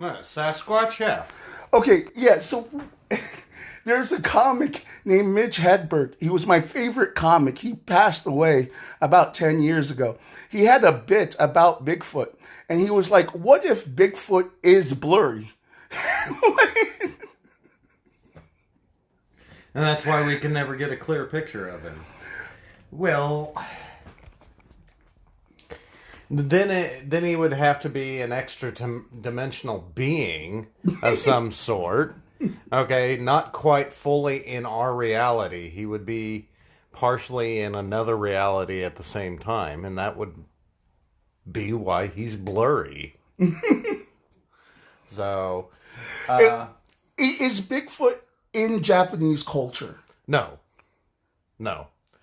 Sasquatch, yeah. Okay, yeah, so there's a comic named Mitch Hedberg. He was my favorite comic. He passed away about 10 years ago. He had a bit about Bigfoot, and he was like, what if Bigfoot is blurry? And that's why we can never get a clear picture of him. Well, then he would have to be an extra-dimensional being of some sort. Okay, not quite fully in our reality. He would be partially in another reality at the same time, and that would be why he's blurry. So, is Bigfoot in Japanese culture? No.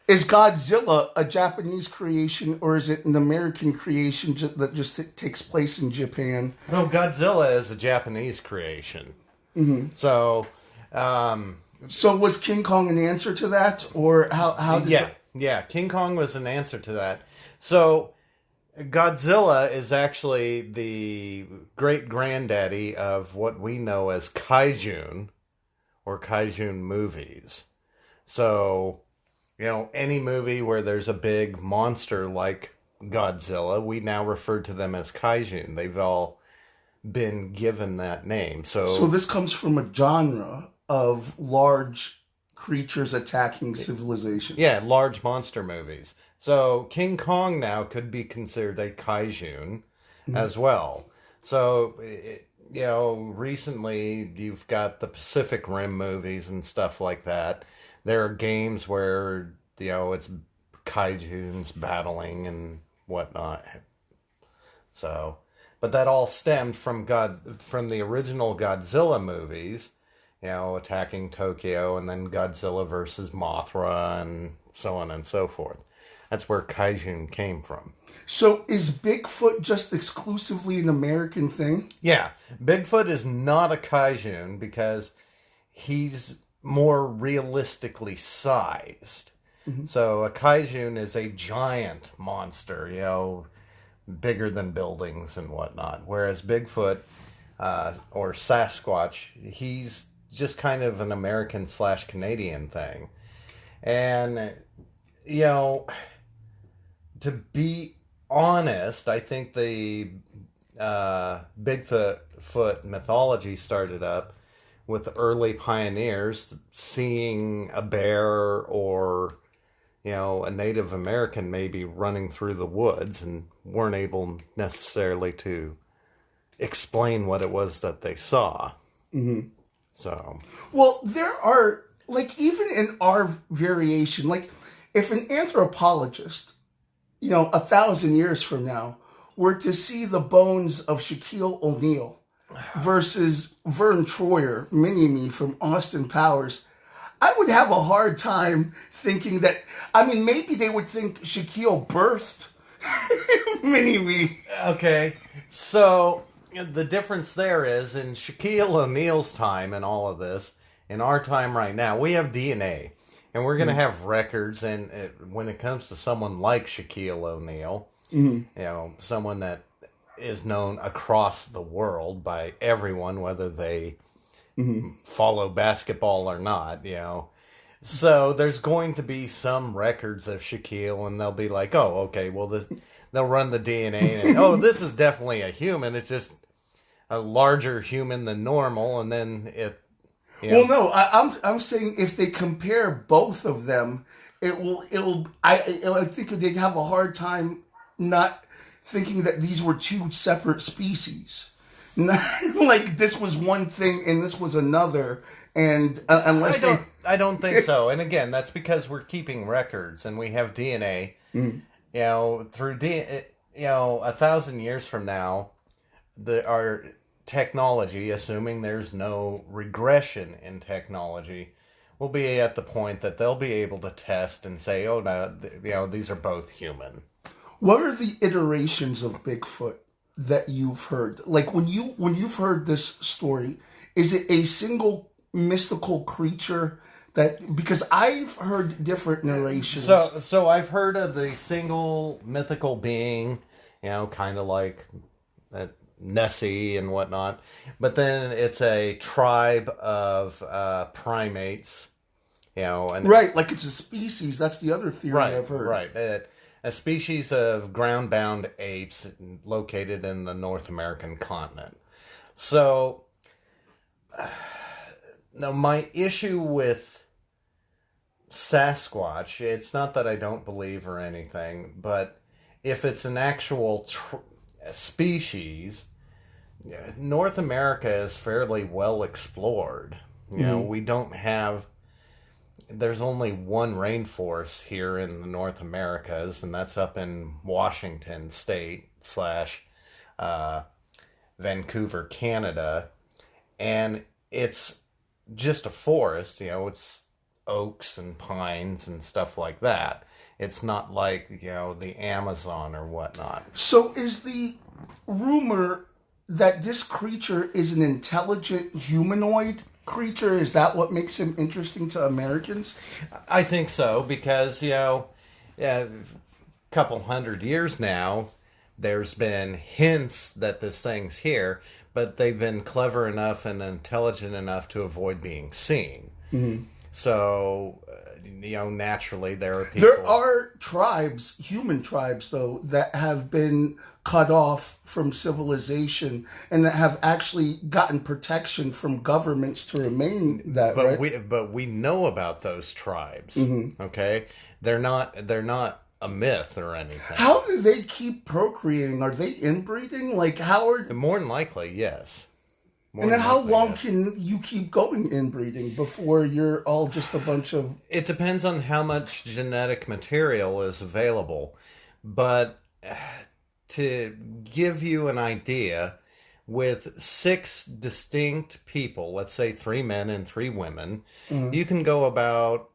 Is Godzilla a Japanese creation, or is it an American creation that just takes place in Japan? No, Godzilla is a Japanese creation. Mm-hmm. So, so was King Kong an answer to that, or how did yeah, King Kong was an answer to that. So, Godzilla is actually the great granddaddy of what we know as kaijun or kaijun movies. So, any movie where there's a big monster like Godzilla, we now refer to them as kaijun. They've all been given that name. So this comes from a genre of large creatures attacking civilizations. Yeah, large monster movies. So King Kong now could be considered a kaijun as well. So, recently you've got the Pacific Rim movies and stuff like that. There are games where, it's kaijuns battling and whatnot. So, but that all stemmed from the original Godzilla movies, attacking Tokyo, and then Godzilla versus Mothra and so on and so forth. That's where kaijun came from. So is Bigfoot just exclusively an American thing? Yeah. Bigfoot is not a kaijun because he's more realistically sized. Mm-hmm. So a kaijun is a giant monster, bigger than buildings and whatnot. Whereas Bigfoot, or Sasquatch, he's just kind of an American/Canadian thing. And, to be honest, I think the Bigfoot mythology started up with early pioneers seeing a bear or, a Native American maybe running through the woods and weren't able necessarily to explain what it was that they saw. Mm-hmm. So, well, there are, even in our variation, if an anthropologist, 1,000 years from now, were to see the bones of Shaquille O'Neal versus Vern Troyer, Mini-Me from Austin Powers, I would have a hard time thinking that, maybe they would think Shaquille birthed Mini-Me. Okay, so the difference there is in Shaquille O'Neal's time and all of this, in our time right now, we have DNA. And we're going to have records, and when it comes to someone like Shaquille O'Neal, someone that is known across the world by everyone, whether they follow basketball or not, So there's going to be some records of Shaquille, and they'll be like, oh, okay, well, they'll run the DNA, and this is definitely a human. It's just a larger human than normal, and then it... Well, no, I'm saying if they compare both of them, I think they'd have a hard time not thinking that these were two separate species. Not, this was one thing and this was another, and I don't think so. And again, that's because we're keeping records and we have DNA. Through DNA, 1,000 years from now, our technology, assuming there's no regression in technology, will be at the point that they'll be able to test and say, oh, no, these are both human. What are the iterations of Bigfoot that you've heard? When you've heard this story, is it a single mystical creature because I've heard different narrations. So I've heard of the single mythical being, kind of like that Nessie and whatnot. But then it's a tribe of primates, and Right, like it's a species. That's the other theory right, I've heard. right. A species of ground-bound apes located in the North American continent. So, now my issue with Sasquatch, it's not that I don't believe or anything, but if it's an actual species, North America is fairly well explored. We don't have. There's only one rainforest here in the North Americas, and that's up in Washington State / Vancouver, Canada, and it's just a forest. It's oaks and pines and stuff like that. It's not like the Amazon or whatnot. So is the rumor that this creature is an intelligent humanoid creature? Is that what makes him interesting to Americans? I think so, because a couple hundred years now, there's been hints that this thing's here, but they've been clever enough and intelligent enough to avoid being seen. Mm-hmm. So, naturally there are people. There are tribes, human tribes, though, that have been cut off from civilization and that have actually gotten protection from governments to remain that, right? But we know about those tribes, okay? They're not a myth or anything. How do they keep procreating? Are they inbreeding? Like, how are... More than likely, yes. And then how long can you keep going inbreeding before you're all just a bunch of... It depends on how much genetic material is available. But to give you an idea, with 6 distinct people, let's say 3 men and 3 women, you can go about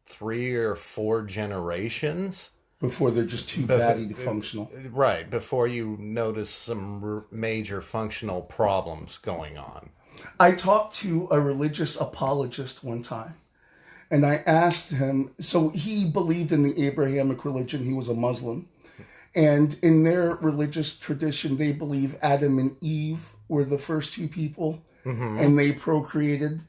3 or 4 generations. Before they're just too batty to functional. Right, before you notice some major functional problems going on. I talked to a religious apologist one time, and I asked him, so he believed in the Abrahamic religion, he was a Muslim, and in their religious tradition, they believe Adam and Eve were the first 2 people, and they procreated,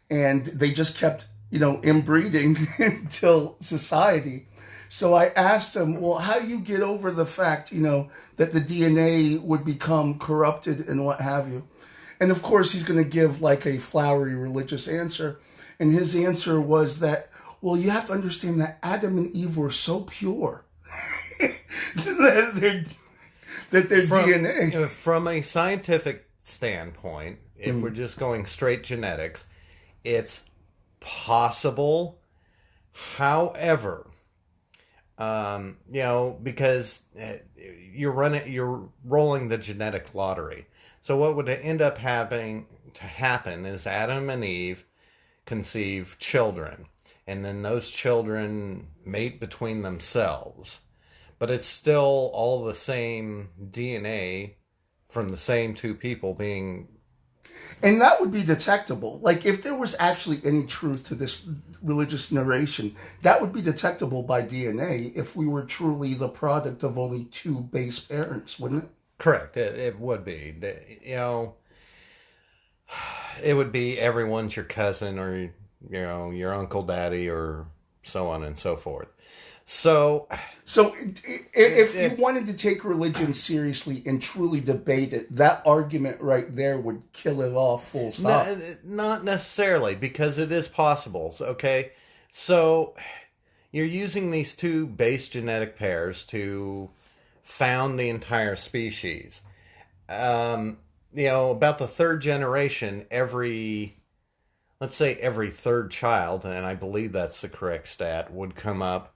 and they just kept, inbreeding until society. So I asked him, well, how do you get over the fact, that the DNA would become corrupted and what have you? And of course, he's going to give like a flowery religious answer. And his answer was that, well, you have to understand that Adam and Eve were so pure that their DNA... From a scientific standpoint, if we're just going straight genetics, it's possible. However... because you're rolling the genetic lottery. So what would end up having to happen is Adam and Eve conceive children, and then those children mate between themselves. But it's still all the same DNA from the same 2 people being... And that would be detectable. Like, if there was actually any truth to this religious narration, that would be detectable by DNA if we were truly the product of only 2 base parents, wouldn't it? Correct. It would be. It would be everyone's your cousin or, your uncle, daddy, or so on and so forth. So if you wanted to take religion seriously and truly debate it, that argument right there would kill it off full stop. Not necessarily, because it is possible. Okay, so you're using these 2 base genetic pairs to found the entire species. About the 3rd generation, let's say every 3rd child, and I believe that's the correct stat, would come up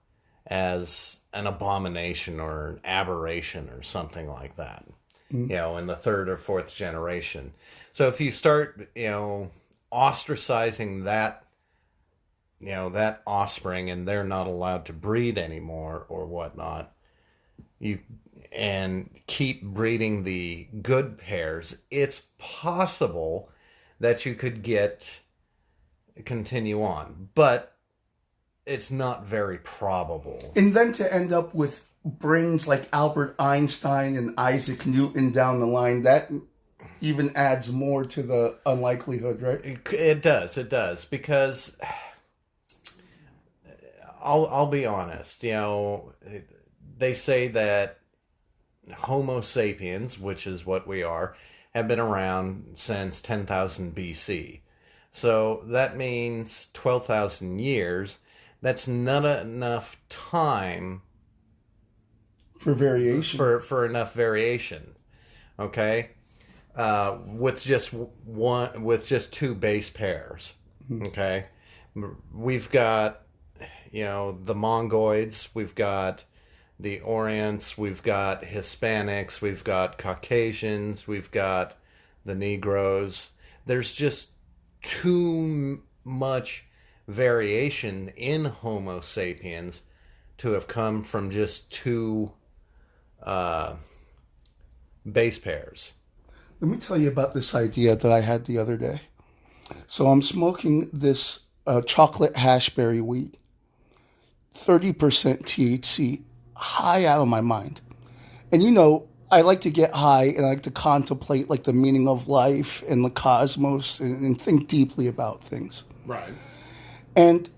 as an abomination or an aberration or something like that, in the 3rd or 4th generation. So if you start, ostracizing that, that offspring, and they're not allowed to breed anymore or whatnot, and keep breeding the good pairs, it's possible that you could continue on. But it's not very probable. And then to end up with brains like Albert Einstein and Isaac Newton down the line, that even adds more to the unlikelihood, right? It does, because I'll be honest. They say that Homo sapiens, which is what we are, have been around since 10,000 BC. So that means 12,000 years. That's not enough time For variation. for enough variation. Okay, with just two base pairs. Okay, we've got the Mongoloids, we've got the Orients, we've got Hispanics, we've got Caucasians, we've got the Negroes. There's just too much variation in Homo sapiens to have come from just two base pairs. Let me tell you about this idea that I had the other day. So I'm smoking this chocolate hashberry weed, 30% THC, high out of my mind. And I like to get high and I like to contemplate like the meaning of life and the cosmos and think deeply about things. Right. And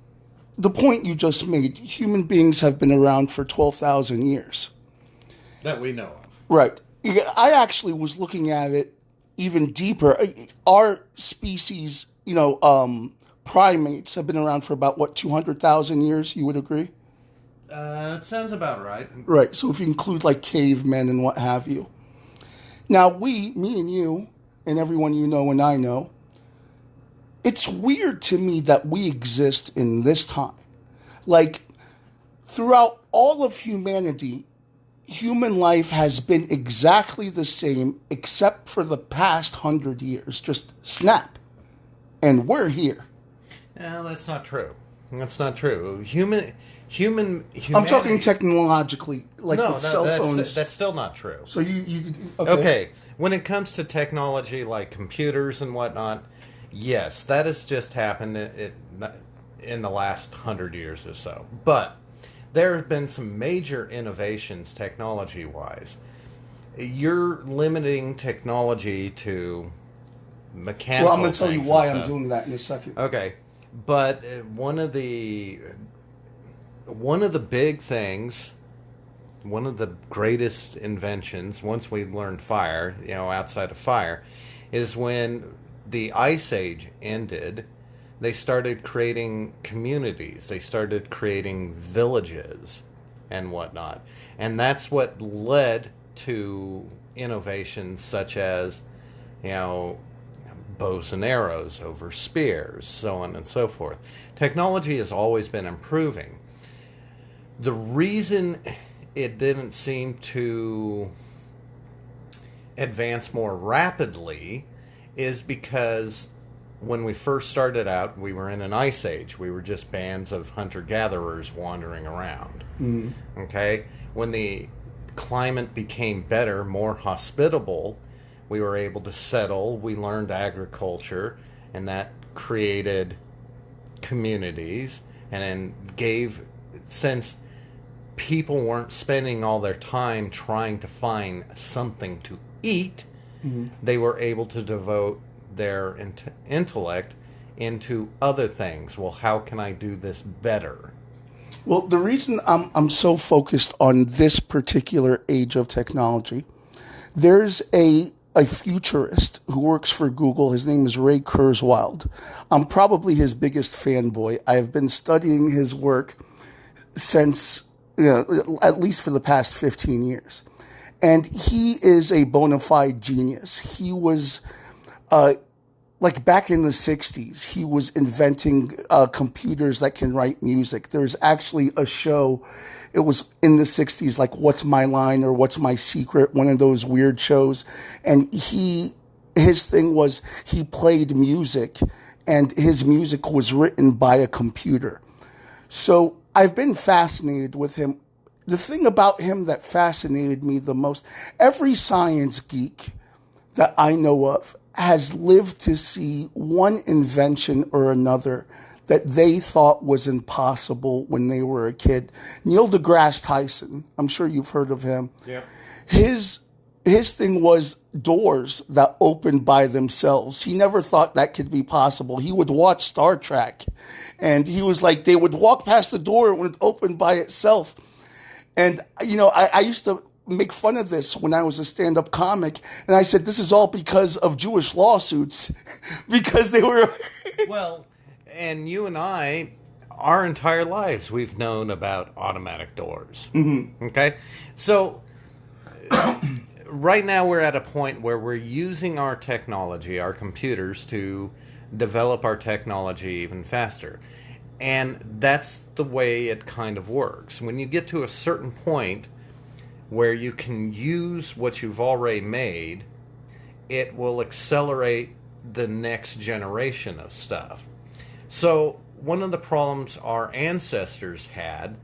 the point you just made, human beings have been around for 12,000 years. That we know of. Right. I actually was looking at it even deeper. Our species, primates have been around for about, 200,000 years, you would agree? It sounds about right. Right. So if you include like cavemen and what have you. Now me and you, and everyone you know and I know, it's weird to me that we exist in this time. Like, throughout all of humanity, human life has been exactly the same except for the past 100 years. Just snap. And we're here. No, that's not true. That's not true. Humanity. I'm talking technologically, like no, with cell phones. That's still not true. So you okay. When it comes to technology like computers and whatnot, yes, that has just happened in the last 100 years or so. But there have been some major innovations technology-wise. You're limiting technology to mechanical. Well, I'm going to tell you why I'm stuff. doing that in a second. Okay, but one of the big things, one of the greatest inventions, once we learned fire, outside of fire, is when the Ice Age ended, they started creating communities. They started creating villages and whatnot. And that's what led to innovations such as, bows and arrows over spears, so on and so forth. Technology has always been improving. The reason it didn't seem to advance more rapidly is because when we first started out, we were in an ice age. We were just bands of hunter-gatherers wandering around. Mm. Okay? When the climate became better, more hospitable, we were able to settle. We learned agriculture, and that created communities, and then since people weren't spending all their time trying to find something to eat, they were able to devote their intellect into other things. Well, how can I do this better? Well, the reason I'm so focused on this particular age of technology, there's a futurist who works for Google. His name is Ray Kurzweil. I'm probably his biggest fanboy. I have been studying his work since, at least for the past 15 years. And he is a bona fide genius. He was, back in the 60s, he was inventing computers that can write music. There's actually a show, it was in the 60s, like What's My Line or What's My Secret, one of those weird shows. And his thing was he played music, and his music was written by a computer. So I've been fascinated with him. The thing about him that fascinated me the most, every science geek that I know of has lived to see one invention or another that they thought was impossible when they were a kid. Neil deGrasse Tyson, I'm sure you've heard of him. Yeah. His his thing was doors that opened by themselves. He never thought that could be possible. He would watch Star Trek, and he was like, they would walk past the door and it would open by itself. And, I used to make fun of this when I was a stand-up comic, and I said, this is all because of Jewish lawsuits, because they were... Well, and you and I, our entire lives, we've known about automatic doors. Mm-hmm. Okay? So... right now we're at a point where we're using our technology, our computers, to develop our technology even faster. And that's the way it kind of works. When you get to a certain point where you can use what you've already made, it will accelerate the next generation of stuff. So one of the problems our ancestors had,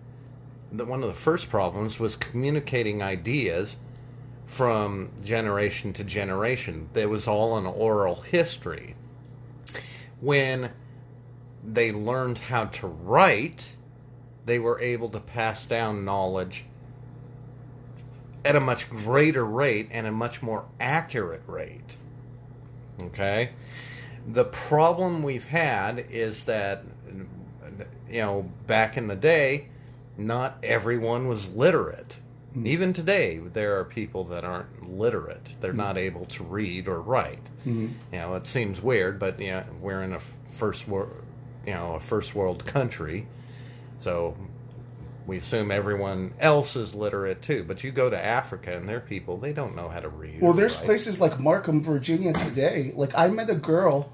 one of the first problems, was communicating ideas from generation to generation. There was all an oral history. When they learned how to write, they were able to pass down knowledge at a much greater rate and a much more accurate rate. Okay? The problem we've had is that, back in the day, not everyone was literate. Even today, there are people that aren't literate. They're not able to read or write. It seems weird, but we're in a first world country, so we assume everyone else is literate too. But you go to Africa, and there are people, they don't know how to read. Well, there's places like Markham, Virginia today. Like, I met a girl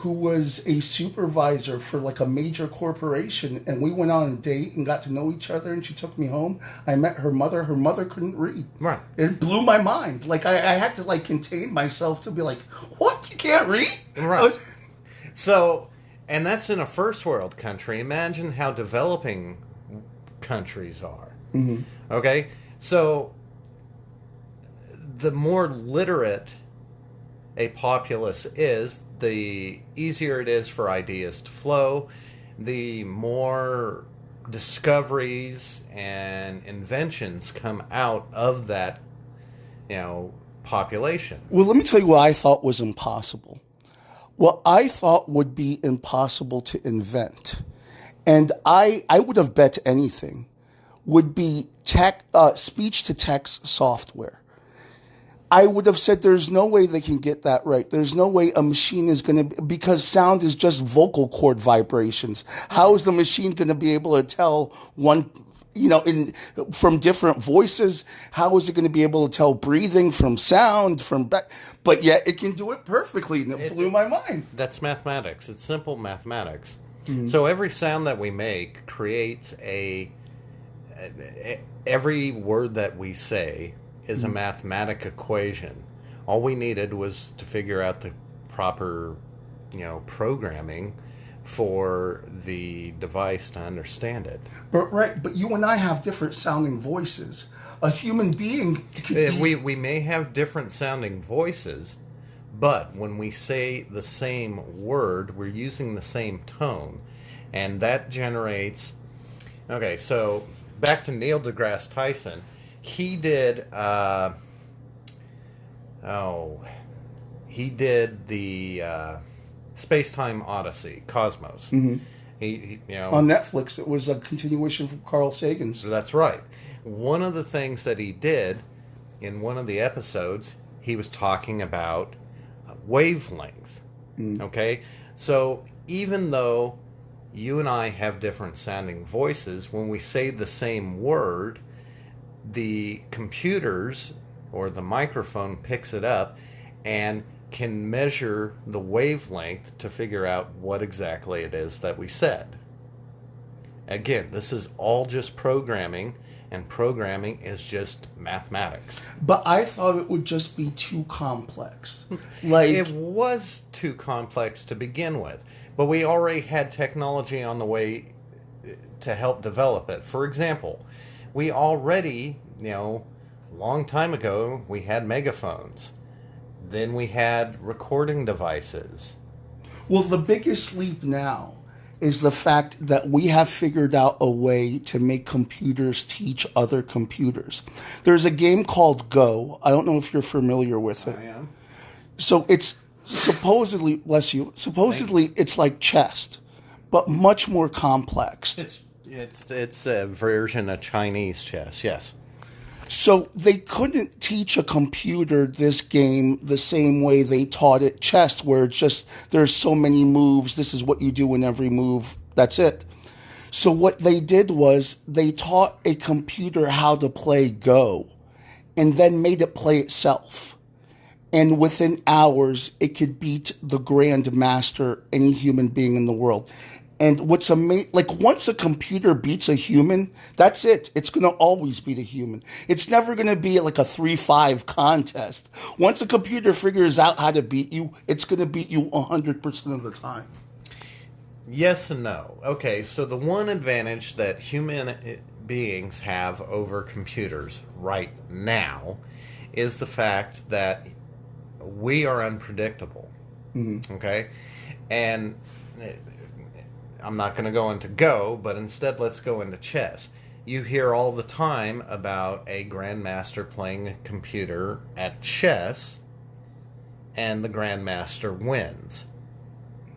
who was a supervisor for like a major corporation, and we went on a date and got to know each other, and she took me home. I met her mother. Her mother couldn't read. Right. It blew my mind. Like, I had to like contain myself to be like, what? You can't read? Right. So, and that's in a first world country. Imagine how developing countries are. Mm-hmm. Okay? So, the more literate a populace is, the easier it is for ideas to flow, the more discoveries and inventions come out of that, population. Well, let me tell you what I thought was impossible. What I thought would be impossible to invent, and I would have bet anything, would be speech-to-text software. I would have said there's no way they can get that right. There's no way a machine is going to, because sound is just vocal cord vibrations. How is the machine going to be able to tell one, from different voices? How is it going to be able to tell breathing from sound, but yet it can do it perfectly, and it blew my mind. That's mathematics. It's simple mathematics. Mm-hmm. So every sound that we make creates every word that we say is a mathematic equation. All we needed was to figure out the proper, programming for the device to understand it. But you and I have different sounding voices. A human being we may have different sounding voices, but when we say the same word, we're using the same tone, and that generates... Okay, so back to Neil deGrasse Tyson. He did, the Space-Time Odyssey, Cosmos. Mm-hmm. He on Netflix, it was a continuation from Carl Sagan's. That's right. One of the things that he did in one of the episodes, he was talking about wavelength. Okay? So even though you and I have different sounding voices, when we say the same word, the computers or the microphone picks it up and can measure the wavelength to figure out what exactly it is that we said. Again, this is all just programming, and programming is just mathematics. But I thought it would just be too complex. It was too complex to begin with, but we already had technology on the way to help develop it. For example, we already, a long time ago, we had megaphones. Then we had recording devices. Well, the biggest leap now is the fact that we have figured out a way to make computers teach other computers. There's a game called Go. I don't know if you're familiar with it. I am. So it's supposedly, bless you, supposedly it's like chess, but much more complex. It's a version of Chinese chess, yes. So they couldn't teach a computer this game the same way they taught it chess, where it's just there's so many moves, this is what you do in every move, that's it. So what they did was they taught a computer how to play Go and then made it play itself. And within hours, it could beat the grand master, any human being in the world. And what's amazing, like once a computer beats a human, that's it. It's going to always beat a human. It's never going to be like a 3-5 contest. Once a computer figures out how to beat you, it's going to beat you 100% of the time. Yes and no. Okay, so the one advantage that human beings have over computers right now is the fact that we are unpredictable. Mm-hmm. Okay? And I'm not going to go into Go, but instead let's go into chess. You hear all the time about a grandmaster playing a computer at chess, and the grandmaster wins.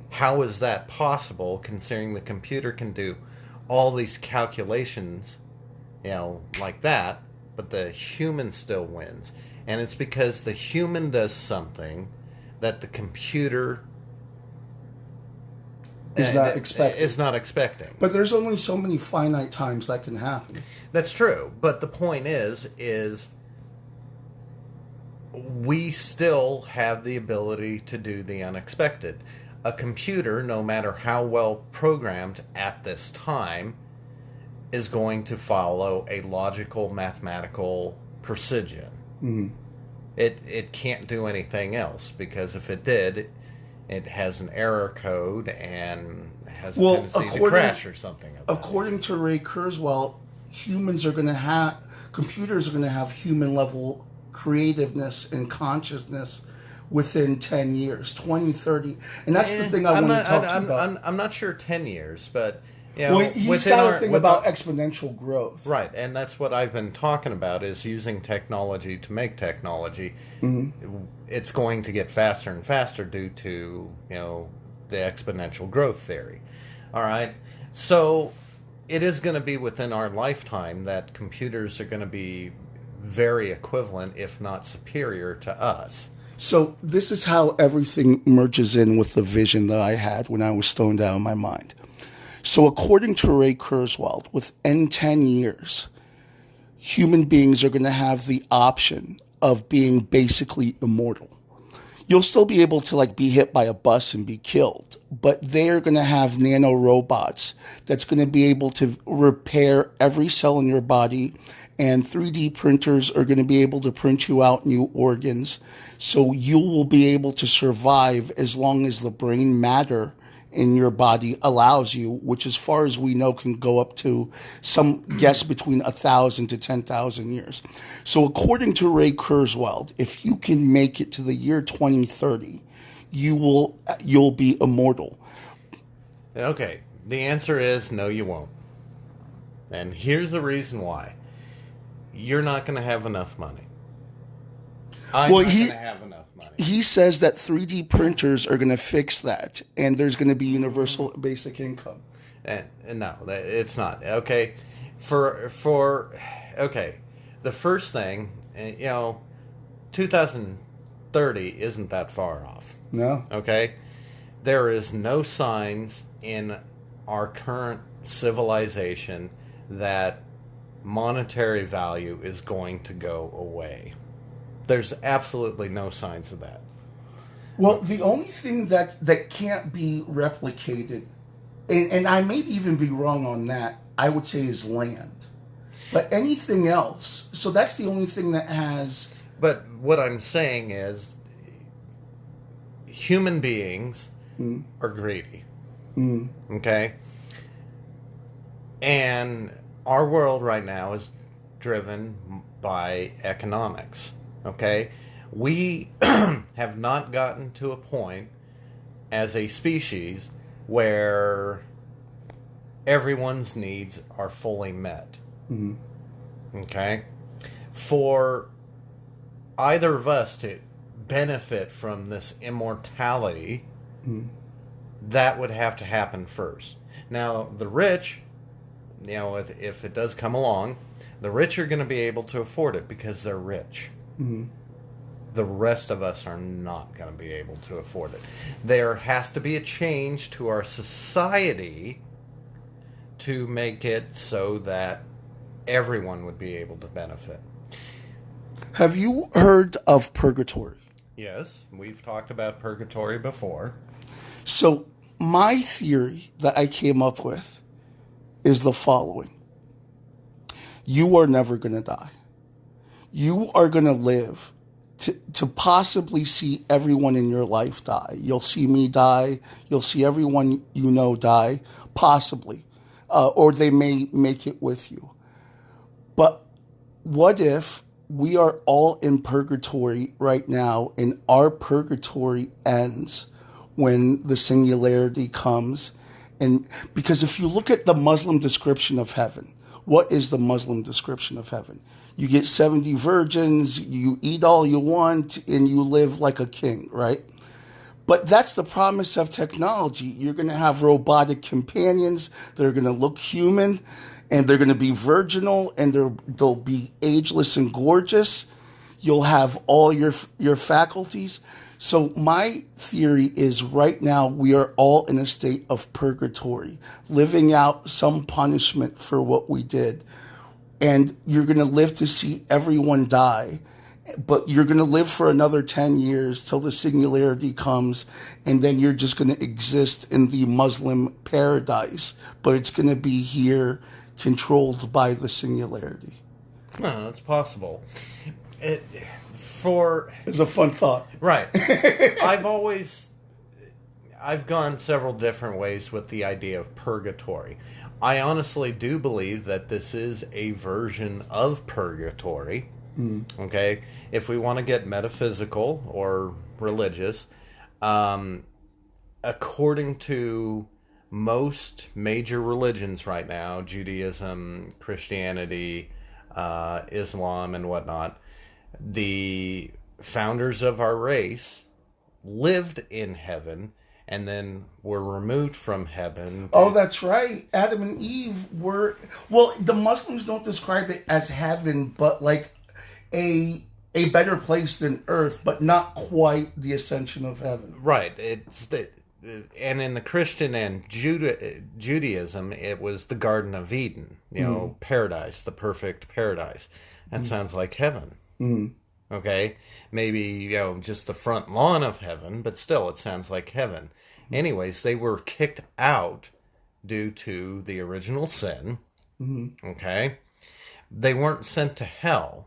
How is that possible, considering the computer can do all these calculations, like that, but the human still wins? And it's because the human does something that the computer is not expecting. But there's only so many finite times that can happen. That's true. But the point is we still have the ability to do the unexpected. A computer, no matter how well programmed at this time, is going to follow a logical, mathematical precision. Mm-hmm. It can't do anything else, because if it did, it has an error code and has a tendency to crash or something. According to Ray Kurzweil, computers are going to have human level creativeness and consciousness within 10 years, 20, 30. And that's the thing I want to talk to you about. I'm not sure 10 years, but he's got a thing about exponential growth. Right, and that's what I've been talking about, is using technology to make technology. Mm-hmm. It's going to get faster and faster due to, the exponential growth theory. All right, so it is going to be within our lifetime that computers are going to be very equivalent, if not superior, to us. So this is how everything merges in with the vision that I had when I was stoned out of my mind. So according to Ray Kurzweil, within 10 years, human beings are going to have the option of being basically immortal. You'll still be able to be hit by a bus and be killed, but they're going to have nanorobots that's going to be able to repair every cell in your body, and 3D printers are going to be able to print you out new organs, so you will be able to survive as long as the brain matter in your body allows you, which as far as we know can go up to some guess between 1,000 to 10,000 years. So according to Ray Kurzweil, if you can make it to the year 2030, you'll be immortal. Okay, the answer is no, you won't. And here's the reason why. You're not going to have enough money. I'm not going to have enough money. He says that 3D printers are going to fix that, and there's going to be universal basic income. No, it's not. Okay, okay, the first thing, 2030 isn't that far off. No. Okay, there is no signs in our current civilization that monetary value is going to go away. There's absolutely no signs of that. Well, the only thing that can't be replicated, and I may even be wrong on that, I would say is land. But anything else, so that's the only thing that has... But what I'm saying is, human beings are greedy. Okay? And our world right now is driven by economics. Okay? We have not gotten to a point as a species where everyone's needs are fully met. Mm-hmm. Okay? For either of us to benefit from this immortality, that would have to happen first. Now, the rich, if it does come along, the rich are going to be able to afford it because they're rich. Mm-hmm. The rest of us are not going to be able to afford it. There has to be a change to our society to make it so that everyone would be able to benefit. Have you heard of purgatory? Yes, we've talked about purgatory before. So my theory that I came up with is the following. You are never going to die. You are going to live to possibly see everyone in your life die. You'll see me die. You'll see everyone you know die, possibly. Or they may make it with you. But what if we are all in purgatory right now and our purgatory ends when the singularity comes? And because if you look at the Muslim description of heaven, what is the Muslim description of heaven? You get 70 virgins, you eat all you want, and you live like a king, right? But that's the promise of technology. You're going to have robotic companions that are going to look human, and they're going to be virginal, and they'll be ageless and gorgeous. You'll have all your faculties. So my theory is right now we are all in a state of purgatory, living out some punishment for what we did. And you're going to live to see everyone die. But you're going to live for another 10 years till the singularity comes, and then you're just going to exist in the Muslim paradise. But it's going to be here, controlled by the singularity. No, that's possible. It's a fun thought. Right. I've gone several different ways with the idea of purgatory. I honestly do believe that this is a version of purgatory. Okay, if we want to get metaphysical or religious, according to most major religions right now, Judaism, Christianity, Islam, and whatnot, the founders of our race lived in heaven and then were removed from heaven. Oh, that's right. Adam and Eve were... Well, the Muslims don't describe it as heaven, but like a better place than earth, but not quite the ascension of heaven. Right. And in the Christian and Judaism, it was the Garden of Eden, paradise, the perfect paradise. That sounds like heaven. Okay? Maybe, just the front lawn of heaven, but still it sounds like heaven. Anyways, they were kicked out due to the original sin. Okay? They weren't sent to hell.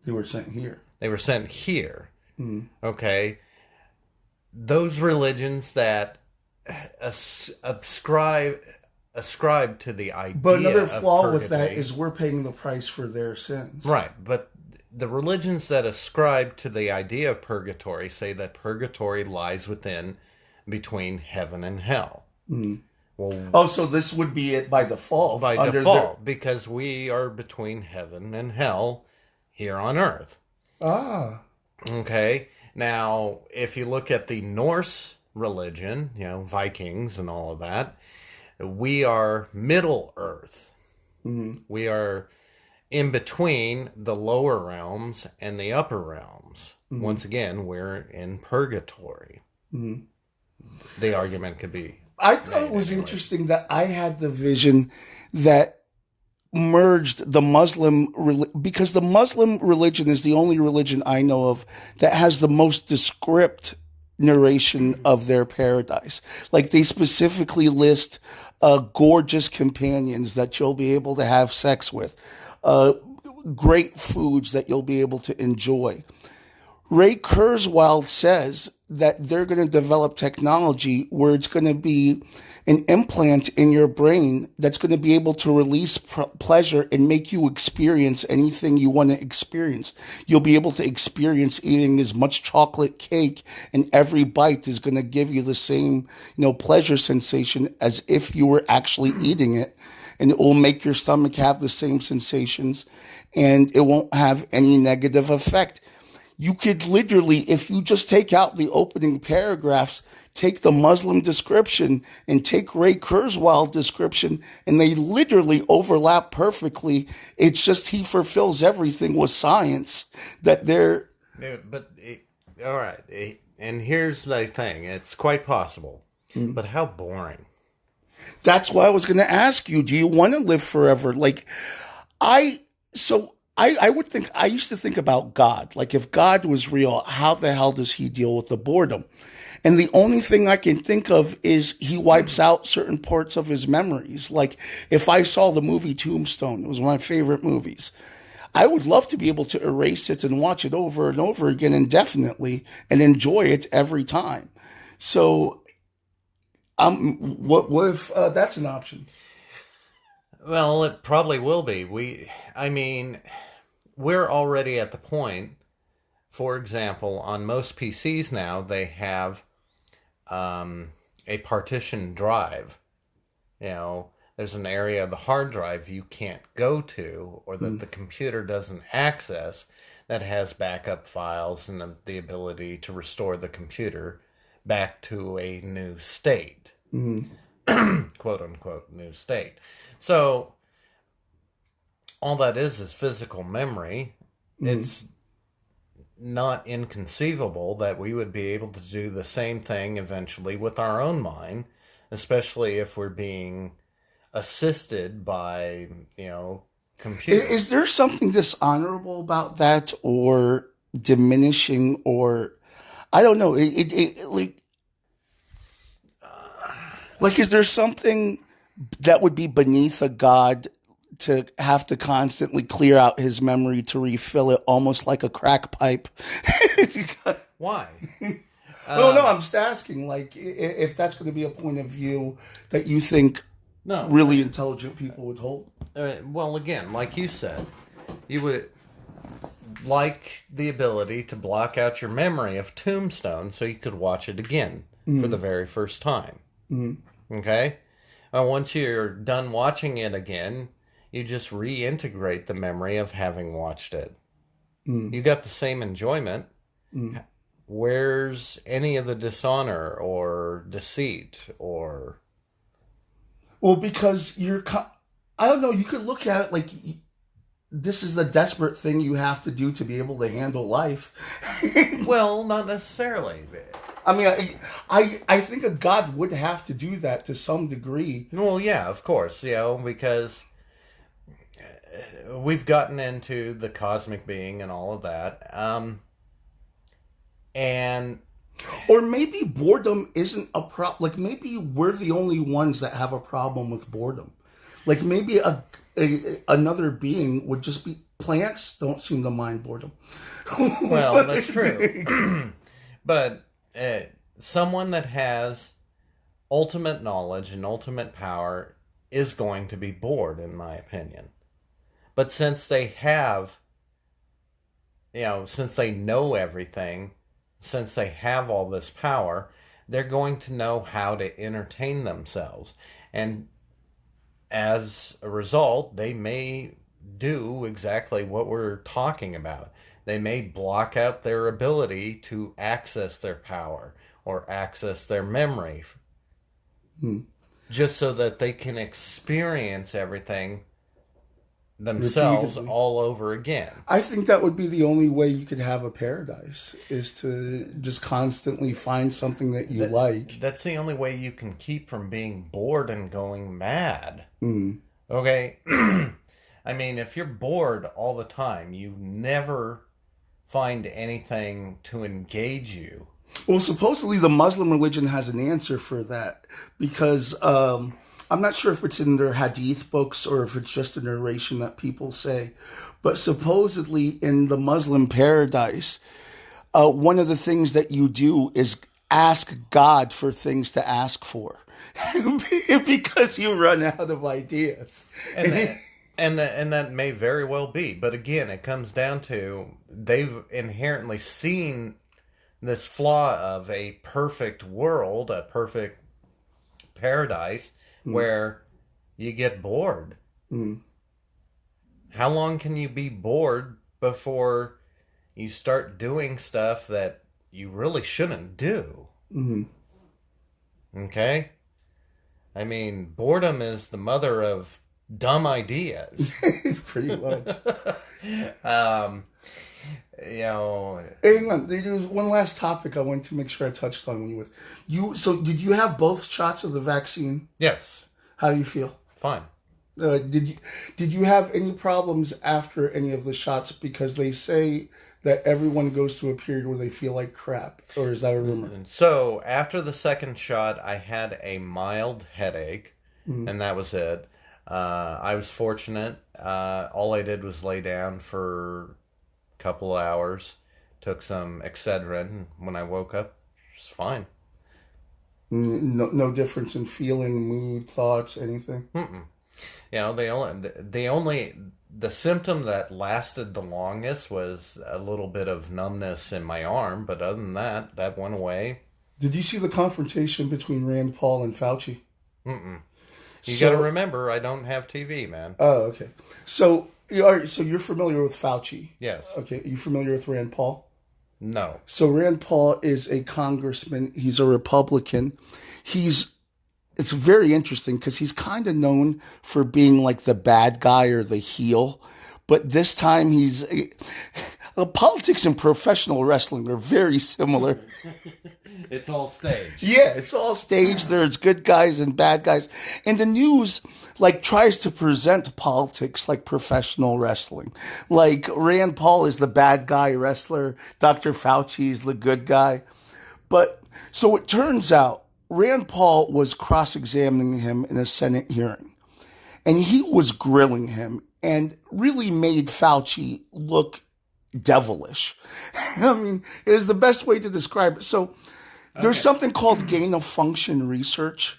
They were sent here. They were sent here. Okay? Those religions that ascribe to the idea. But another flaw of with that is we're paying the price for their sins. Right, but the religions that ascribe to the idea of purgatory say that purgatory lies between heaven and hell. Well, so this would be it by default. By default, because we are between heaven and hell here on earth. Okay. Now, if you look at the Norse religion, Vikings and all of that, we are Middle Earth. We are in between the lower realms and the upper realms. Once again, we're in purgatory. The argument could be... I thought it was interesting that I had the vision that merged the Muslim because the Muslim religion is the only religion I know of that has the most descript narration of their paradise. Like they specifically list gorgeous companions that you'll be able to have sex with, great foods that you'll be able to enjoy. Ray Kurzweil says that they're going to develop technology where it's going to be an implant in your brain that's going to be able to release pleasure and make you experience anything you want to experience. You'll be able to experience eating as much chocolate cake, and every bite is going to give you the same, pleasure sensation as if you were actually eating it. And it will make your stomach have the same sensations, and it won't have any negative effect. You could literally, if you just take out the opening paragraphs, take the Muslim description and take Ray Kurzweil description, and they literally overlap perfectly. It's just he fulfills everything with science that they're... All right. And here's the thing. It's quite possible. But how boring. That's why I was going to ask you, do you want to live forever? I used to think about God. Like, if God was real, how the hell does he deal with the boredom? And the only thing I can think of is he wipes out certain parts of his memories. Like, if I saw the movie Tombstone, it was one of my favorite movies, I would love to be able to erase it and watch it over and over again indefinitely and enjoy it every time. So, what if that's an option? Well, it probably will be. We're already at the point, for example, on most PCs now, they have a partitioned drive. There's an area of the hard drive you can't go to, or that the computer doesn't access, that has backup files and the ability to restore the computer back to a new state. Quote unquote new state. So all that is physical memory. It's not inconceivable that we would be able to do the same thing eventually with our own mind, especially if we're being assisted by, computers. Is there something dishonorable about that, or diminishing, or I don't know? Is there something that would be beneath a god to have to constantly clear out his memory to refill it, almost like a crack pipe? Why? No, I'm just asking, if that's going to be a point of view that you think really intelligent people would hold. Well, again, like you said, you would like the ability to block out your memory of Tombstone so you could watch it again for the very first time. Okay? Once you're done watching it again, you just reintegrate the memory of having watched it. You got the same enjoyment. Where's any of the dishonor or deceit or... Well, because I don't know, you could look at it like this is a desperate thing you have to do to be able to handle life. Well, not necessarily. I think a god would have to do that to some degree. Well, yeah, of course, because we've gotten into the cosmic being and all of that. Or maybe boredom isn't a problem. Maybe we're the only ones that have a problem with boredom. Maybe another being would just be... Plants don't seem to mind boredom. Well, that's true. But someone that has ultimate knowledge and ultimate power is going to be bored, in my opinion. But since they have, since they know everything, since they have all this power, they're going to know how to entertain themselves. And as a result, they may do exactly what we're talking about. They may block out their ability to access their power or access their memory just so that they can experience everything themselves repeatedly, all over again. I think that would be the only way you could have a paradise, is to just constantly find something that you like. That's the only way you can keep from being bored and going mad. Okay? If you're bored all the time, you never find anything to engage you. Well, supposedly the Muslim religion has an answer for that, because I'm not sure if it's in their hadith books or if it's just a narration that people say, but supposedly in the Muslim paradise, one of the things that you do is ask God for things to ask for because you run out of ideas. And that may very well be. But again, it comes down to they've inherently seen this flaw of a perfect world, a perfect paradise, where you get bored. How long can you be bored before you start doing stuff that you really shouldn't do? Okay? I mean, boredom is the mother of dumb ideas. Pretty much. You know. Hang on, there's one last topic I want to make sure I touched on when you with you. So, did you have both shots of the vaccine? Yes. How do you feel? Fine. Did you have any problems after any of the shots? Because they say that everyone goes through a period where they feel like crap, or is that a rumor? So after the second shot, I had a mild headache, and that was it. I was fortunate. All I did was lay down for a couple of hours, took some Excedrin. When I woke up, it was fine. No difference in feeling, mood, thoughts, anything. You know, the symptom that lasted the longest was a little bit of numbness in my arm, but other than that, that went away. Did you see the confrontation between Rand Paul and Fauci? You got to remember, I don't have TV, man. Oh, okay. So you're familiar with Fauci? Yes. Okay. Are you familiar with Rand Paul? No. So Rand Paul is a congressman. He's a Republican. It's very interesting because he's kind of known for being like the bad guy or the heel. But this time politics and professional wrestling are very similar. It's all staged. Yeah, it's all staged. There's good guys and bad guys. And the news tries to present politics like professional wrestling. Like Rand Paul is the bad guy wrestler. Dr. Fauci is the good guy. But so it turns out Rand Paul was cross-examining him in a Senate hearing. And he was grilling him and really made Fauci look devilish. I mean, it is the best way to describe it. So there's something called gain-of-function research.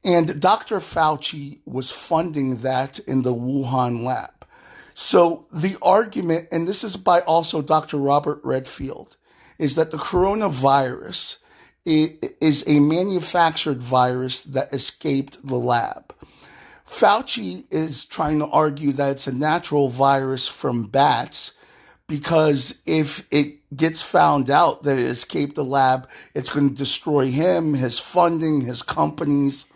And Dr. Fauci was funding that in the Wuhan lab. So the argument, and this is by also Dr. Robert Redfield, is that the coronavirus is a manufactured virus that escaped the lab. Fauci is trying to argue that it's a natural virus from bats because if it gets found out that it escaped the lab, it's going to destroy him, his funding, his companies.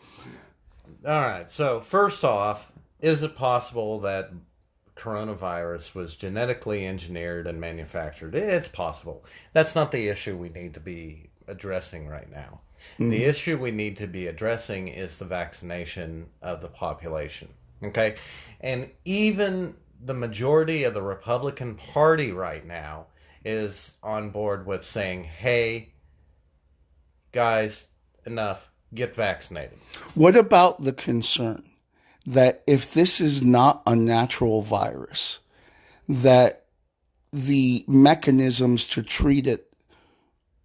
All right. So first off, is it possible that coronavirus was genetically engineered and manufactured? It's possible. That's not the issue we need to be addressing right now. The issue we need to be addressing is the vaccination of the population. Okay? And even the majority of the Republican Party right now is on board with saying, hey, guys, enough, get vaccinated. What about the concern that if this is not a natural virus, that the mechanisms to treat it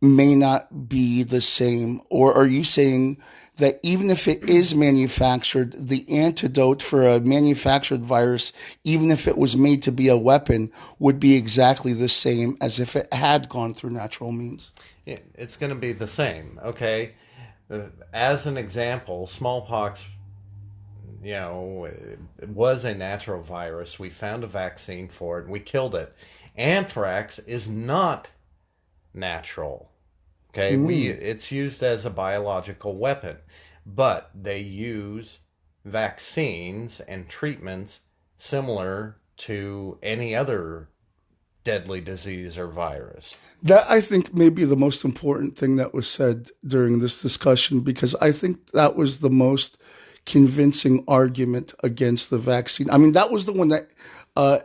may not be the same? Or are you saying that even if it is manufactured, the antidote for a manufactured virus, even if it was made to be a weapon, would be exactly the same as if it had gone through natural means? Yeah, it's going to be the same, okay? As an example, smallpox, it was a natural virus. We found a vaccine for it. We killed it. Anthrax is not natural. Okay, it's used as a biological weapon, but they use vaccines and treatments similar to any other deadly disease or virus. That, I think, may be the most important thing that was said during this discussion, because I think that was the most convincing argument against the vaccine. I mean, that was the one that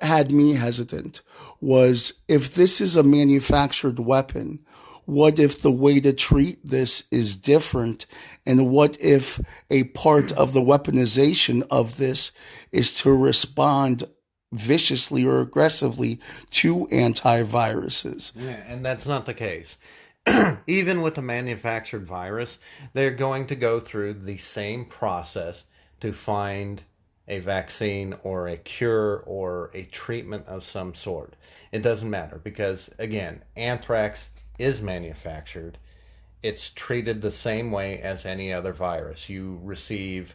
had me hesitant, was if this is a manufactured weapon, what if the way to treat this is different? And what if a part of the weaponization of this is to respond viciously or aggressively to antiviruses. Yeah, and that's not the case. Even with the manufactured virus, they're going to go through the same process to find a vaccine or a cure or a treatment of some sort. It doesn't matter because, again, anthrax is manufactured. It's treated the same way as any other virus. You receive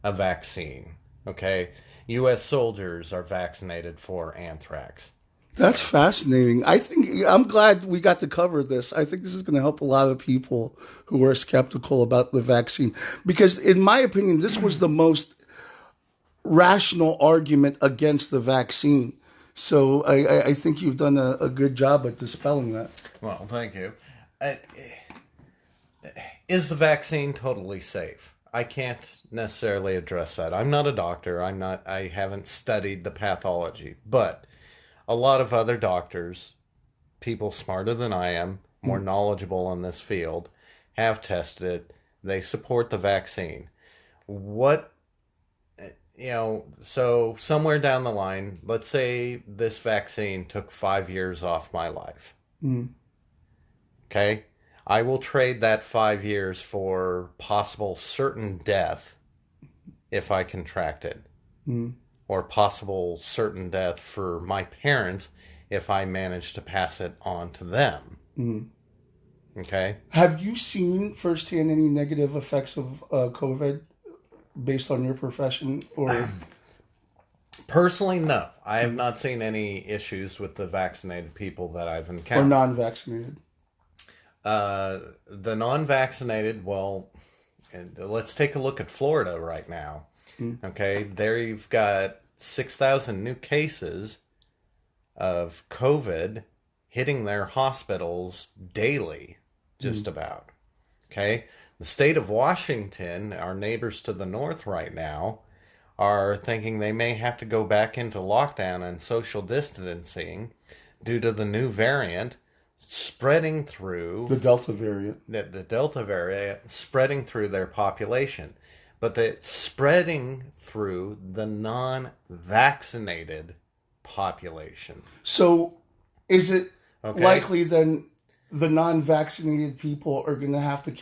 a vaccine, okay? U.S. soldiers are vaccinated for anthrax. That's fascinating. I'm glad we got to cover this. I think this is going to help a lot of people who are skeptical about the vaccine because, in my opinion, this was the most rational argument against the vaccine. So I think you've done a good job at dispelling that. Well, thank you. Is the vaccine totally safe? I can't necessarily address that. I'm not a doctor. I haven't studied the pathology, but a lot of other doctors, people smarter than I am, more knowledgeable in this field, have tested it. They support the vaccine. So somewhere down the line, let's say this vaccine took 5 years off my life. Okay? I will trade that 5 years for possible certain death if I contract it. Or possible certain death for my parents if I manage to pass it on to them. Okay? Have you seen firsthand any negative effects of COVID based on your profession? Or Personally, no. I have not seen any issues with the vaccinated people that I've encountered. Or non-vaccinated? The non-vaccinated, well, let's take a look at Florida right now. Okay, there you've got 6,000 new cases of COVID hitting their hospitals daily, just about. Okay, the state of Washington, our neighbors to the north right now, are thinking they may have to go back into lockdown and social distancing due to the new variant spreading through the Delta variant. The Delta variant spreading through their population. But it's spreading through the non-vaccinated population. So is it likely then the non-vaccinated people are going to have to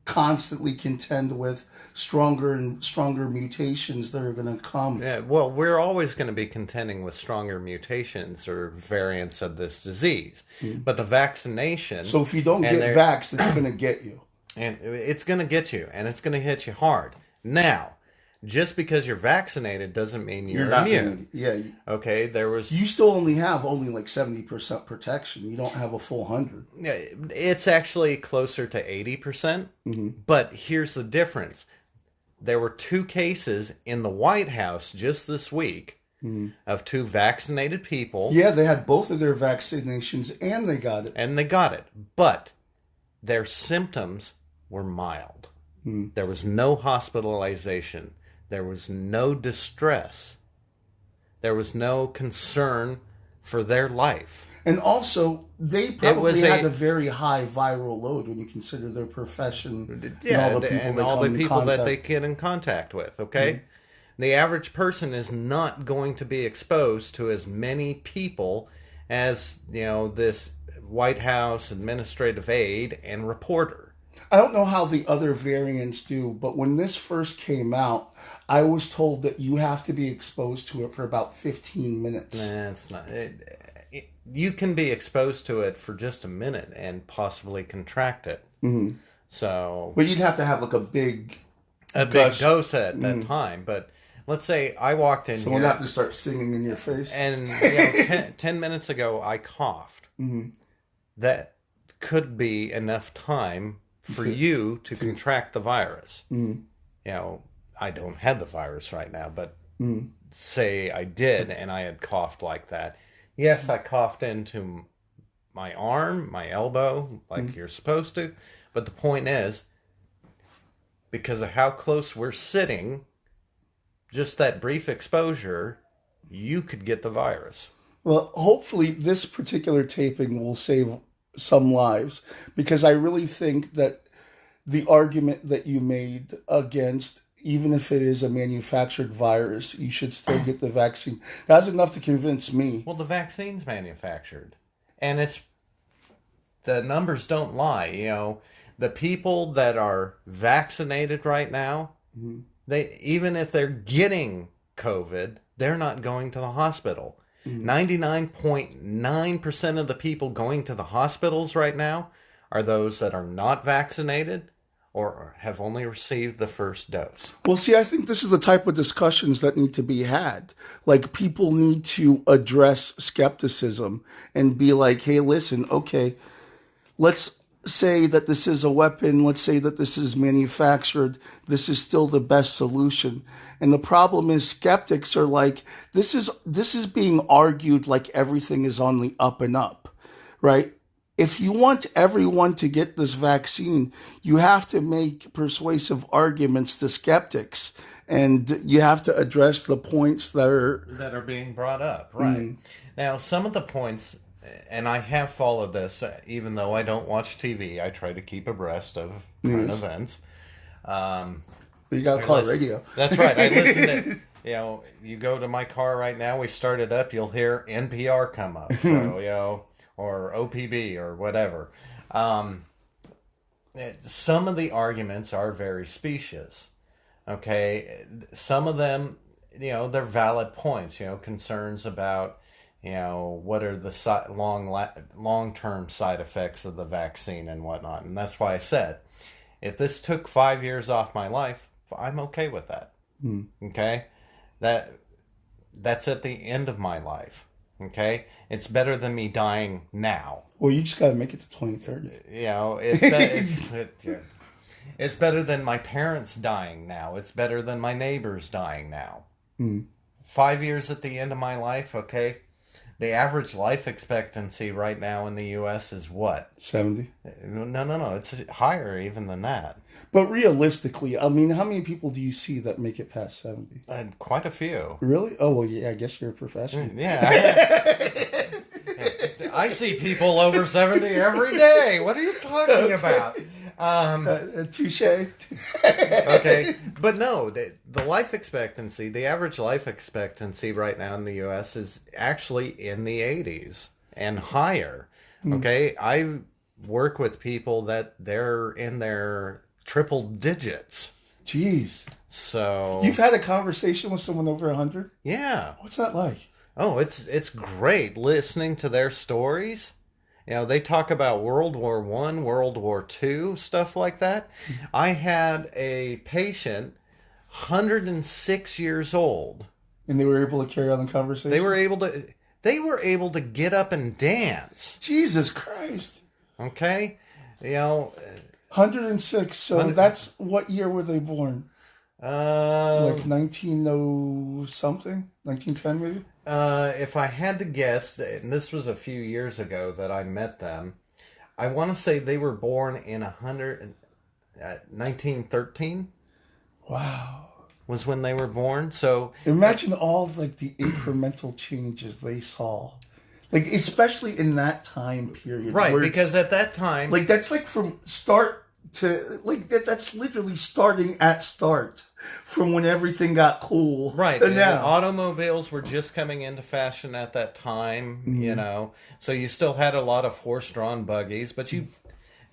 constantly contend with stronger and stronger mutations that are going to come? Yeah, well, we're always going to be contending with stronger mutations or variants of this disease. But the vaccination... So if you don't get vaxxed, it's going to get you. And it's going to get you, and it's going to hit you hard. Now, just because you're vaccinated doesn't mean you're immune. Okay, you still only have like 70% protection. You don't have a full 100. Yeah, it's actually closer to 80%. But here's the difference. There were 2 cases in the White House just this week of 2 vaccinated people. Yeah, they had both of their vaccinations, and they got it. But their symptoms were mild. There was no hospitalization. There was no distress. There was no concern for their life. And also, they probably had a very high viral load when you consider their profession. Yeah, and all the people that they get in contact with, okay? The average person is not going to be exposed to as many people as, this White House administrative aide and reporter. I don't know how the other variants do, but when this first came out, I was told that you have to be exposed to it for about 15 minutes. Nah, it's not. You can be exposed to it for just a minute and possibly contract it. So, but you'd have to have like a big dose at that time. But let's say I walked in here. Someone have to start singing in your face. And 10 minutes ago, I coughed. That could be enough time for you to contract the virus. I don't have the virus right now, but say I did and I had coughed like that. Yes, I coughed into my arm, my elbow, like you're supposed to. But the point is, because of how close we're sitting, just that brief exposure, you could get the virus. Well, hopefully this particular taping will save some lives, because I really think that the argument that you made against, even if it is a manufactured virus, you should still get the vaccine. That's enough to convince me. Well, the vaccine's manufactured, and the numbers don't lie. The people that are vaccinated right now, they, even if they're getting COVID, they're not going to the hospital. 99.9% of the people going to the hospitals right now are those that are not vaccinated or have only received the first dose. Well, see, I think this is the type of discussions that need to be had. Like, people need to address skepticism and be like, hey, listen, okay, let's say that this is a weapon. Let's say that this is manufactured. This is still the best solution. And the problem is skeptics are like, this is being argued like everything is on the up and up, right? If you want everyone to get this vaccine, you have to make persuasive arguments to skeptics, and you have to address the points that are being brought up, right? Now, some of the points, and I have followed this, even though I don't watch TV, I try to keep abreast of current events. You got car radio. That's right. I listen to, you go to my car right now, we start it up, you'll hear NPR come up. So, or OPB or whatever. Some of the arguments are very specious. Okay. Some of them, they're valid points, concerns about, what are the long-term side effects of the vaccine and whatnot. And that's why I said, if this took 5 years off my life, I'm okay with that. Okay? That's at the end of my life. Okay? It's better than me dying now. Well, you just got to make it to 2030. It's better than my parents dying now. It's better than my neighbors dying now. 5 years at the end of my life, okay? The average life expectancy right now in the U.S. is what? 70? No. It's higher even than that. But realistically, I mean, how many people do you see that make it past 70? Quite a few. Really? Oh, well, yeah, I guess you're a professional. Yeah. I see people over 70 every day. What are you talking about? Touche. Okay. But no, the life expectancy, the average life expectancy right now in the U.S. is actually in the 80s and higher. Okay. I work with people that they're in their triple digits. Jeez. So you've had a conversation with someone over 100? Yeah. What's that like? Oh, it's great listening to their stories. They talk about World War I, World War II, stuff like that. I had a patient, 106 years old. And they were able to carry on the conversation? They were able to get up and dance. Jesus Christ. Okay? 106. So that's, what year were they born? Like 1900 something? 1910 maybe? If I had to guess, and this was a few years ago that I met them, I want to say they were born in 1913. Wow. Was when they were born. So imagine all like the incremental changes they saw. Like, especially in that time period. Right, because at that time... Like, that's like from start to... Like, that's literally starting at start. From when everything got cool. Right. And now. Automobiles were just coming into fashion at that time, So you still had a lot of horse-drawn buggies, but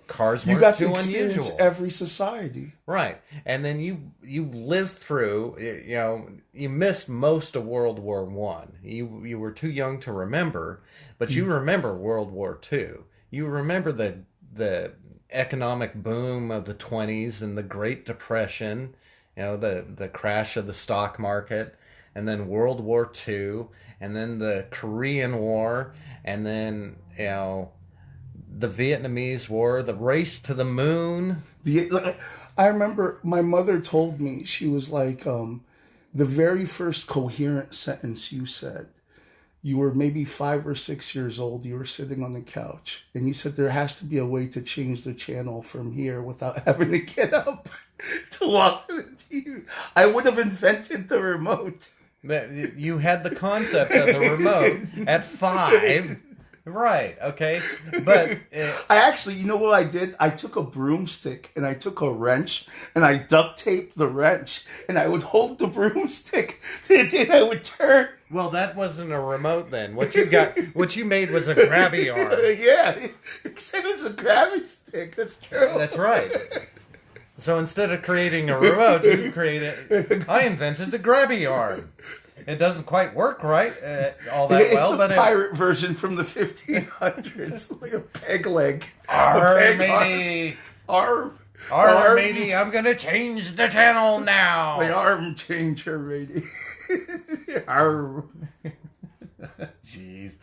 cars weren't got to too experience unusual. Every society. Right. And then you lived through, you missed most of World War I. You were too young to remember, but you remember World War II. You remember the economic boom of the 20s and the Great Depression, the crash of the stock market, and then World War II, and then the Korean War, and then, the Vietnamese War, the race to the moon. I remember my mother told me, she was like, the very first coherent sentence you said, you were maybe 5 or 6 years old, you were sitting on the couch, and you said there has to be a way to change the channel from here without having to get up to walk to the TV. I would have invented the remote. You had the concept of the remote at 5. Right, okay. But I actually, you know what I did? I took a broomstick and I took a wrench and I duct taped the wrench and I would hold the broomstick and then I would turn. well, that wasn't a remote then. What you made was a grabby arm. Yeah, except it's a gravity stick. That's true. That's right. So instead of creating a remote, I invented the grabby arm. It doesn't quite work right all that It's well, a but pirate version from the 1500s, like a peg leg. Arr, A peg matey. arm. Arr, matey, I'm gonna change the channel now. The arm changer, matey. Arm. Jeez.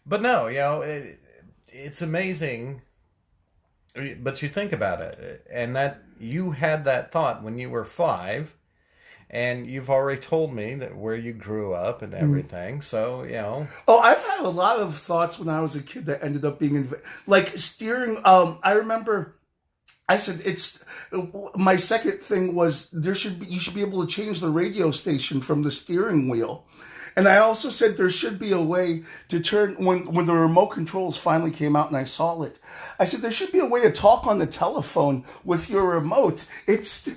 But no, it's amazing. But you think about it, and that you had that thought when you were 5, and you've already told me that where you grew up and everything. So, Oh, I've had a lot of thoughts when I was a kid that ended up being like steering. I remember I said my second thing was you should be able to change the radio station from the steering wheel. And I also said there should be a way to turn, when the remote controls finally came out and I saw it, I said there should be a way to talk on the telephone with your remote. Because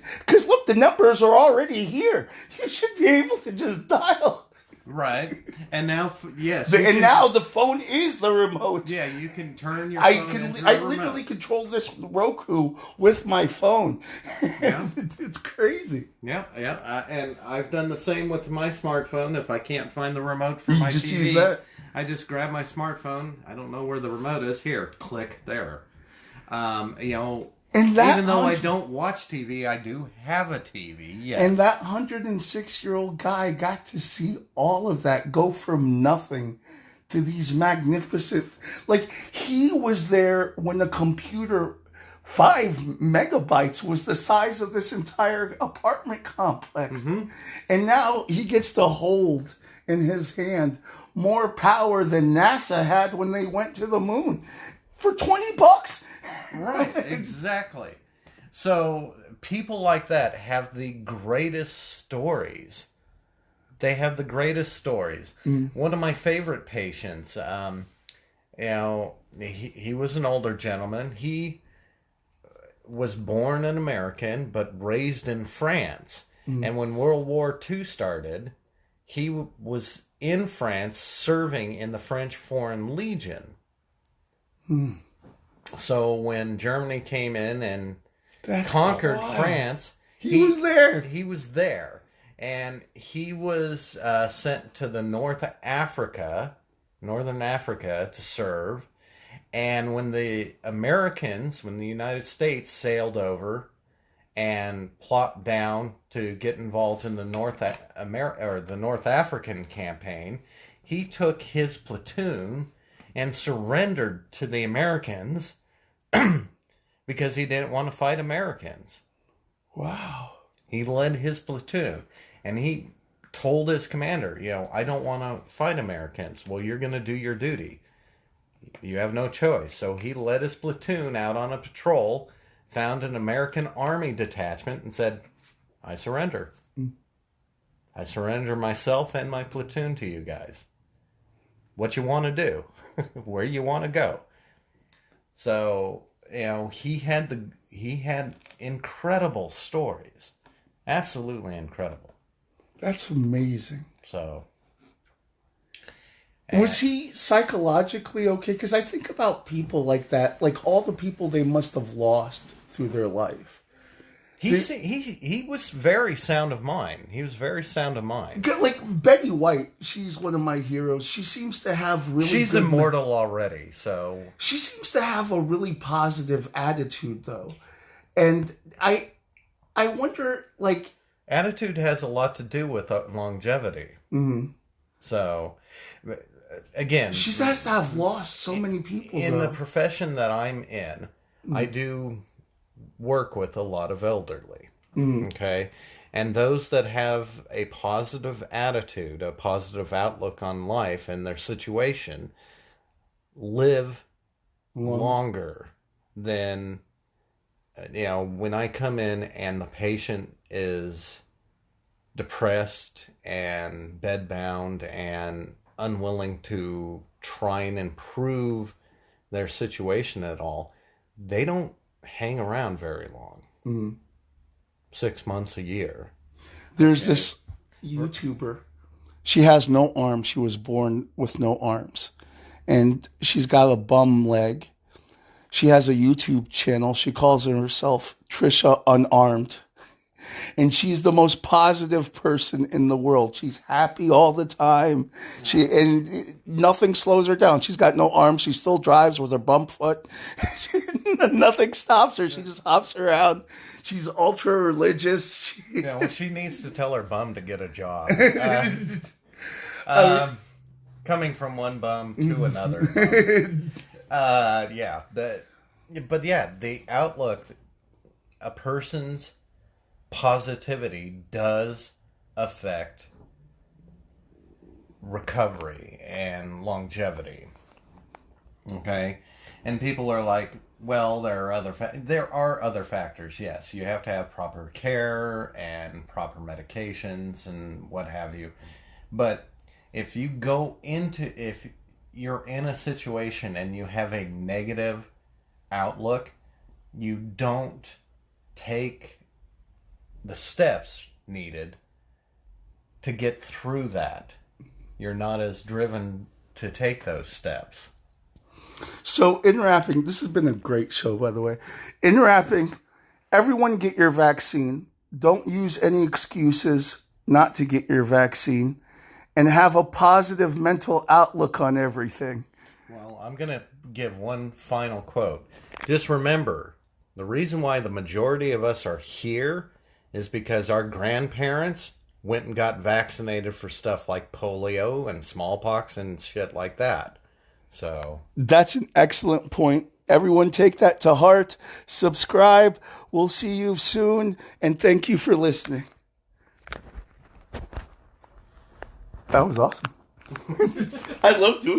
look, the numbers are already here. You should be able to just dial. right. And now, yes. Now the phone is the remote. Yeah, you can turn your phone into a I remote. literally control this Roku with my phone. Yeah. It's crazy. Yeah. And I've done the same with my smartphone. If I can't find the remote for my just TV, use that? I just grab my smartphone. I don't know where the remote is. Here, click there. And that even though I don't watch TV, I do have a TV. Yes. And that 106-year-old guy got to see all of that go from nothing to these magnificent... Like, he was there when the computer, 5 megabytes, was the size of this entire apartment complex. Mm-hmm. And now he gets to hold in his hand more power than NASA had when they went to the moon. For $20? Right, exactly. So people like that have the greatest stories. They have the greatest stories. One of my favorite patients, he was an older gentleman. He was born an American, but raised in France. And when World War II started, he was in France serving in the French Foreign Legion. So when Germany came in and conquered France, he was there. He was there. And he was sent to the Northern Africa to serve. And when the United States sailed over and plopped down to get involved in the North African campaign, he took his platoon and surrendered to the Americans because he didn't want to fight Americans. Wow. He led his platoon, and he told his commander, I don't want to fight Americans. Well, you're going to do your duty. You have no choice. So he led his platoon out on a patrol, found an American Army detachment, and said, I surrender. I surrender myself and my platoon to you guys. What you want to do? Where you want to go? So, he had incredible stories. Absolutely incredible. That's amazing. So, was he psychologically okay? Because I think about people like that, like all the people they must have lost through their life. He was very sound of mind. He was very sound of mind. Like Betty White, she's one of my heroes. She seems to have really. She's immortal already, so she seems to have a really positive attitude, though, and I wonder, like, attitude has a lot to do with longevity. Mm-hmm. So, again, she has to have lost so many people in the profession that I'm in. I do work with a lot of elderly, okay? And those that have a positive attitude, a positive outlook on life and their situation live longer than, when I come in and the patient is depressed and bedbound and unwilling to try and improve their situation at all, they don't hang around very long. Mm-hmm. 6 months, a year. There's this YouTuber. She has no arms. She was born with no arms. And she's got a bum leg. She has a YouTube channel. She calls herself Trisha Unarmed. And she's the most positive person in the world. She's happy all the time. And nothing slows her down. She's got no arms. She still drives with her bum foot. Nothing stops her. She just hops around. She's ultra religious. She needs to tell her bum to get a job. Coming from one bum to another bum. The outlook, a person's positivity does affect recovery and longevity. Okay? And people are like, well, there are other factors. Yes, you have to have proper care and proper medications and what have you. But if you're in a situation and you have a negative outlook, you don't take the steps needed to get through that. You're not as driven to take those steps. So in wrapping, this has been a great show, by the way. In wrapping, everyone get your vaccine. Don't use any excuses not to get your vaccine. And have a positive mental outlook on everything. Well, I'm going to give one final quote. Just remember, the reason why the majority of us are here is because our grandparents went and got vaccinated for stuff like polio and smallpox and shit like that. So that's an excellent point. Everyone take that to heart. Subscribe. We'll see you soon. And thank you for listening. That was awesome. I love doing